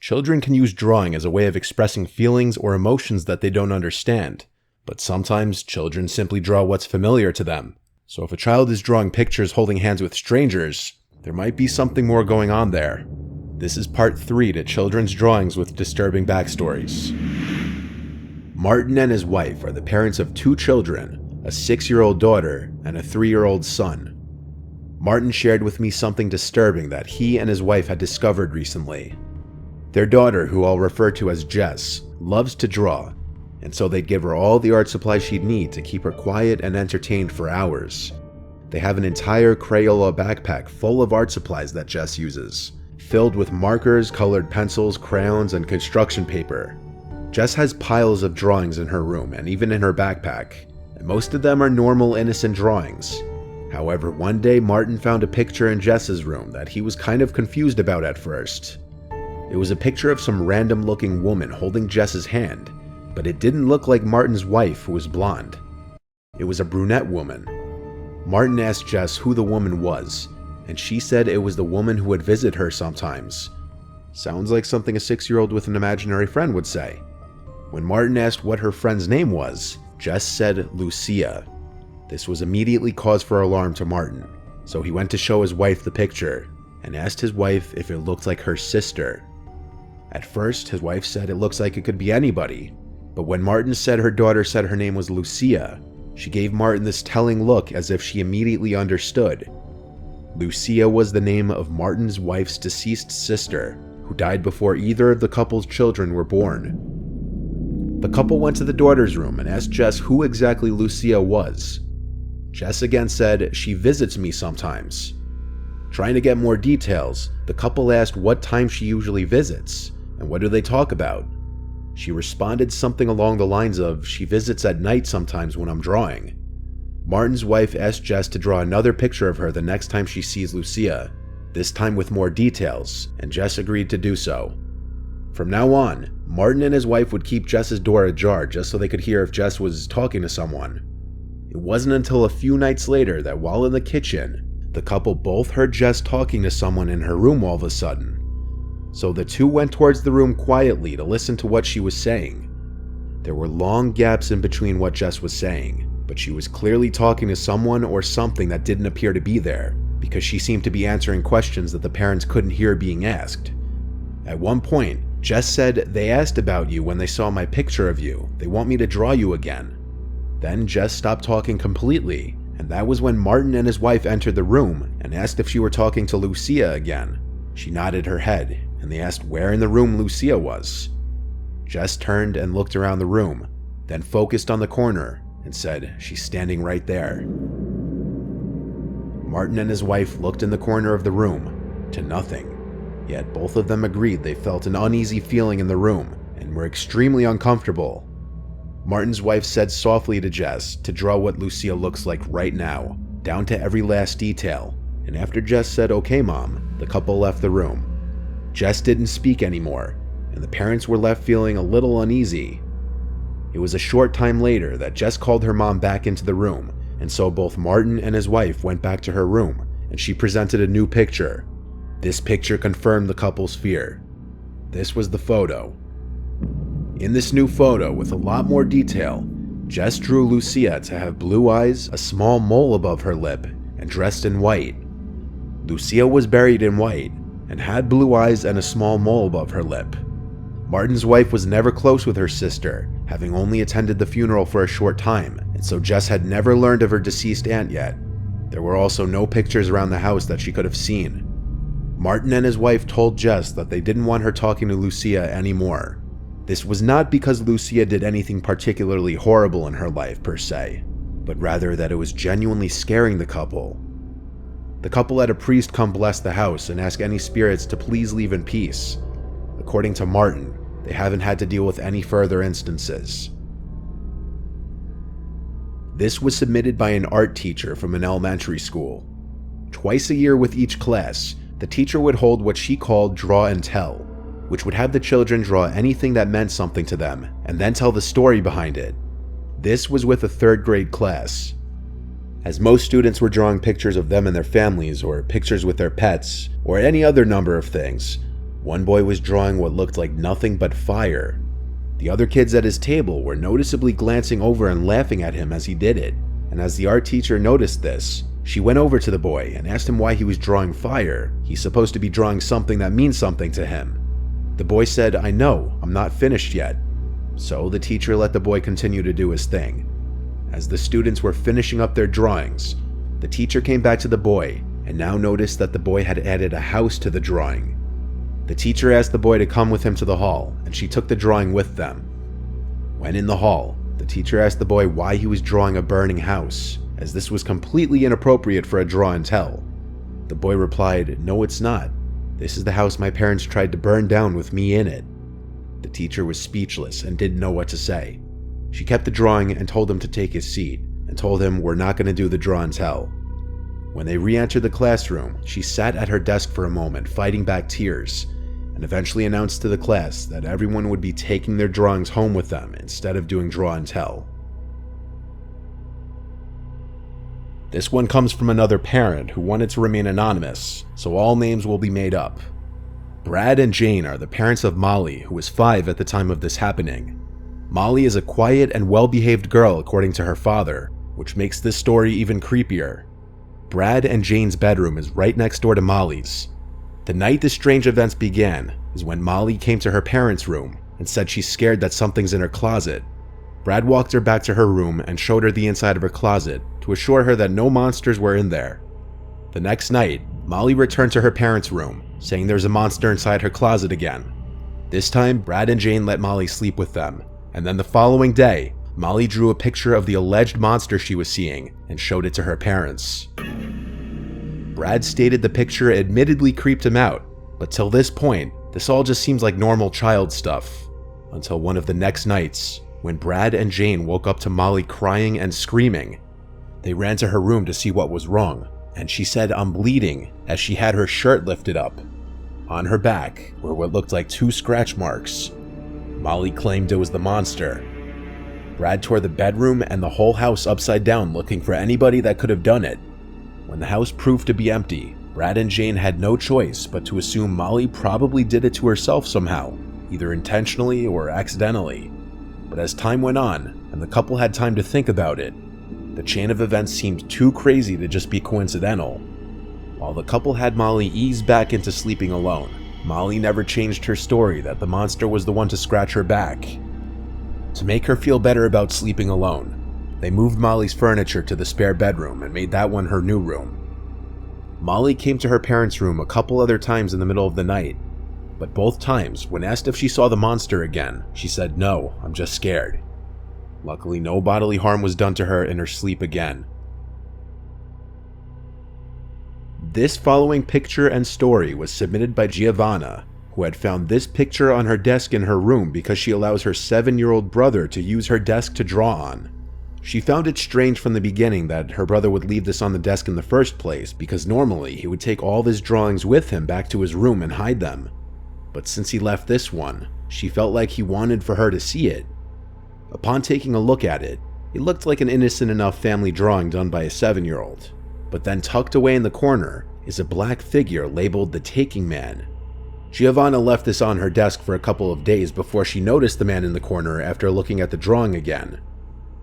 Children can use drawing as a way of expressing feelings or emotions that they don't understand, but sometimes children simply draw what's familiar to them. So if a child is drawing pictures holding hands with strangers, there might be something more going on there. This is part 3 to children's drawings with disturbing backstories. Martin and his wife are the parents of 2 children, a 6-year-old daughter and a 3-year-old son. Martin shared with me something disturbing that he and his wife had discovered recently. Their daughter, who I'll refer to as Jess, loves to draw, and so they'd give her all the art supplies she'd need to keep her quiet and entertained for hours. They have an entire Crayola backpack full of art supplies that Jess uses, filled with markers, colored pencils, crayons, and construction paper. Jess has piles of drawings in her room and even in her backpack, and most of them are normal, innocent drawings. However, one day Martin found a picture in Jess's room that he was kind of confused about at first. It was a picture of some random-looking woman holding Jess's hand, but it didn't look like Martin's wife, who was blonde. It was a brunette woman. Martin asked Jess who the woman was, and she said it was the woman who would visit her sometimes. Sounds like something a 6-year-old with an imaginary friend would say. When Martin asked what her friend's name was, Jess said Lucia. This was immediately cause for alarm to Martin, so he went to show his wife the picture and asked his wife if it looked like her sister. At first, his wife said it looks like it could be anybody, but when Martin said her daughter said her name was Lucia, she gave Martin this telling look as if she immediately understood. Lucia was the name of Martin's wife's deceased sister, who died before either of the couple's children were born. The couple went to the daughter's room and asked Jess who exactly Lucia was. Jess again said, "She visits me sometimes." Trying to get more details, the couple asked what time she usually visits, and what do they talk about. She responded something along the lines of, "She visits at night sometimes when I'm drawing." Martin's wife asked Jess to draw another picture of her the next time she sees Lucia, this time with more details, and Jess agreed to do so. From now on, Martin and his wife would keep Jess's door ajar just so they could hear if Jess was talking to someone. It wasn't until a few nights later that while in the kitchen, the couple both heard Jess talking to someone in her room all of a sudden. So the two went towards the room quietly to listen to what she was saying. There were long gaps in between what Jess was saying, but she was clearly talking to someone or something that didn't appear to be there, because she seemed to be answering questions that the parents couldn't hear being asked. At one point, Jess said, "They asked about you when they saw my picture of you. They want me to draw you again." Then Jess stopped talking completely, and that was when Martin and his wife entered the room and asked if she were talking to Lucia again. She nodded her head, and they asked where in the room Lucia was. Jess turned and looked around the room, then focused on the corner and said, "She's standing right there." Martin and his wife looked in the corner of the room, to nothing. Yet both of them agreed they felt an uneasy feeling in the room and were extremely uncomfortable. Martin's wife said softly to Jess to draw what Lucia looks like right now, down to every last detail, and after Jess said, "Okay, Mom," the couple left the room. Jess didn't speak anymore, and the parents were left feeling a little uneasy. It was a short time later that Jess called her mom back into the room, and so both Martin and his wife went back to her room, and she presented a new picture. This picture confirmed the couple's fear. This was the photo. In this new photo, with a lot more detail, Jess drew Lucia to have blue eyes, a small mole above her lip, and dressed in white. Lucia was buried in white, and had blue eyes and a small mole above her lip. Martin's wife was never close with her sister, having only attended the funeral for a short time, and so Jess had never learned of her deceased aunt yet. There were also no pictures around the house that she could have seen. Martin and his wife told Jess that they didn't want her talking to Lucia anymore. This was not because Lucia did anything particularly horrible in her life per se, but rather that it was genuinely scaring the couple. The couple had a priest come bless the house and ask any spirits to please leave in peace. According to Martin, they haven't had to deal with any further instances. This was submitted by an art teacher from an elementary school. Twice a year with each class, the teacher would hold what she called draw and tell, which would have the children draw anything that meant something to them and then tell the story behind it. This was with a 3rd grade class. As most students were drawing pictures of them and their families, or pictures with their pets, or any other number of things, One boy was drawing what looked like nothing but fire. The other kids at his table were noticeably glancing over and laughing at him as he did it, and as the art teacher noticed this, she went over to the boy and asked him why he was drawing fire. He's supposed to be drawing something that means something to him. The boy said, "I know, I'm not finished yet." So the teacher let the boy continue to do his thing. As the students were finishing up their drawings, the teacher came back to the boy and now noticed that the boy had added a house to the drawing. The teacher asked the boy to come with him to the hall, and she took the drawing with them. When in the hall, the teacher asked the boy why he was drawing a burning house, as this was completely inappropriate for a draw and tell. The boy replied, "No, it's not. This is the house my parents tried to burn down with me in it." The teacher was speechless and didn't know what to say. She kept the drawing and told him to take his seat, and told him we're not going to do the draw and tell. When they re-entered the classroom, she sat at her desk for a moment, fighting back tears, and eventually announced to the class that everyone would be taking their drawings home with them instead of doing draw and tell. This one comes from another parent who wanted to remain anonymous, so all names will be made up. Brad and Jane are the parents of Molly, who was 5 at the time of this happening. Molly is a quiet and well-behaved girl according to her father, which makes this story even creepier. Brad and Jane's bedroom is right next door to Molly's. The night the strange events began is when Molly came to her parents' room and said she's scared that something's in her closet. Brad walked her back to her room and showed her the inside of her closet to assure her that no monsters were in there. The next night, Molly returned to her parents' room, saying there's a monster inside her closet again. This time, Brad and Jane let Molly sleep with them, and then the following day, Molly drew a picture of the alleged monster she was seeing and showed it to her parents. Brad stated the picture admittedly creeped him out, but till this point, this all just seems like normal child stuff. Until one of the next nights, when Brad and Jane woke up to Molly crying and screaming. They ran to her room to see what was wrong, and she said, "I'm bleeding," as she had her shirt lifted up. On her back were what looked like 2 scratch marks. Molly claimed it was the monster. Brad tore the bedroom and the whole house upside down looking for anybody that could have done it. When the house proved to be empty, Brad and Jane had no choice but to assume Molly probably did it to herself somehow, either intentionally or accidentally. But as time went on, and the couple had time to think about it, the chain of events seemed too crazy to just be coincidental. While the couple had Molly ease back into sleeping alone, Molly never changed her story that the monster was the one to scratch her back. To make her feel better about sleeping alone, they moved Molly's furniture to the spare bedroom and made that one her new room. Molly came to her parents' room a couple other times in the middle of the night, but both times, when asked if she saw the monster again, she said, "No, I'm just scared." Luckily, no bodily harm was done to her in her sleep again. This following picture and story was submitted by Giovanna, who had found this picture on her desk in her room because she allows her 7-year-old brother to use her desk to draw on. She found it strange from the beginning that her brother would leave this on the desk in the first place, because normally he would take all of his drawings with him back to his room and hide them. But since he left this one, she felt like he wanted for her to see it. Upon taking a look at it, it looked like an innocent enough family drawing done by a 7-year-old. But then tucked away in the corner is a black figure labeled the Taking Man. Giovanna left this on her desk for a couple of days before she noticed the man in the corner after looking at the drawing again.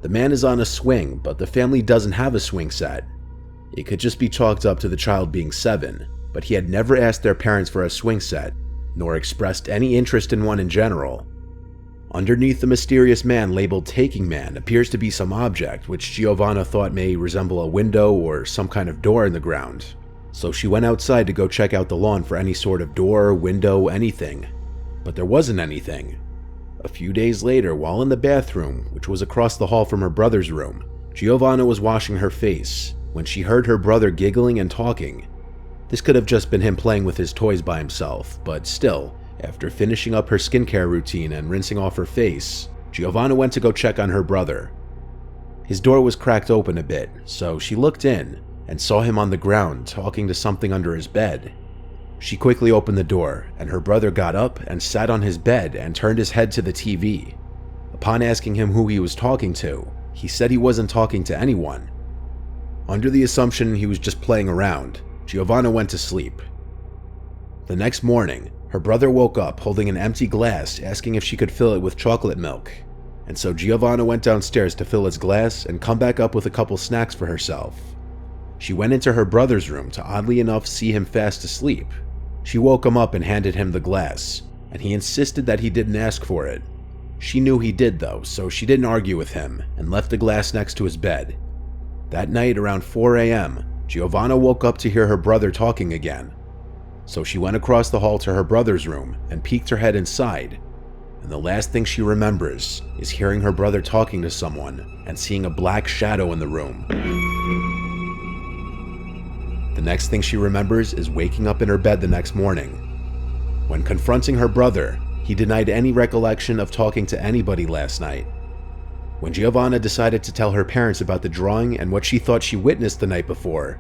The man is on a swing, but the family doesn't have a swing set. It could just be chalked up to the child being 7, but he had never asked their parents for a swing set, nor expressed any interest in one in general. Underneath the mysterious man labeled Taking Man appears to be some object which Giovanna thought may resemble a window or some kind of door in the ground. So she went outside to go check out the lawn for any sort of door, window, anything. But there wasn't anything. A few days later, while in the bathroom, which was across the hall from her brother's room, Giovanna was washing her face when she heard her brother giggling and talking. This could have just been him playing with his toys by himself, but still, after finishing up her skincare routine and rinsing off her face, Giovanna went to go check on her brother. His door was cracked open a bit, so she looked in and saw him on the ground talking to something under his bed. She quickly opened the door, and her brother got up and sat on his bed and turned his head to the TV. Upon asking him who he was talking to, he said he wasn't talking to anyone. Under the assumption he was just playing around, Giovanna went to sleep. The next morning, Her brother woke up holding an empty glass, asking if she could fill it with chocolate milk. And so Giovanna went downstairs to fill his glass and come back up with a couple snacks for herself. She went into her brother's room to oddly enough see him fast asleep. She woke him up and handed him the glass, and he insisted that he didn't ask for it. She knew he did though, so she didn't argue with him and left the glass next to his bed. That night around 4 a.m., Giovanna woke up to hear her brother talking again. So she went across the hall to her brother's room and peeked her head inside. And the last thing she remembers is hearing her brother talking to someone and seeing a black shadow in the room. The next thing she remembers is waking up in her bed the next morning. When confronting her brother, he denied any recollection of talking to anybody last night. When Giovanna decided to tell her parents about the drawing and what she thought she witnessed the night before,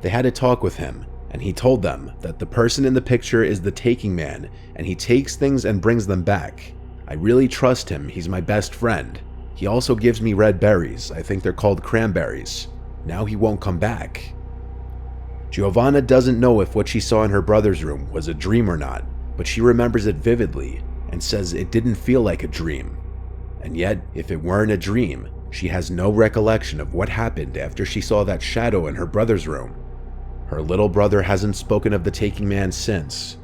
they had a talk with him, and he told them that the person in the picture is the taking man, and he takes things and brings them back. I really trust him, he's my best friend. He also gives me red berries, I think they're called cranberries. Now he won't come back. Giovanna doesn't know if what she saw in her brother's room was a dream or not, but she remembers it vividly and says it didn't feel like a dream. And yet, if it weren't a dream, she has no recollection of what happened after she saw that shadow in her brother's room. Her little brother hasn't spoken of the taking man since,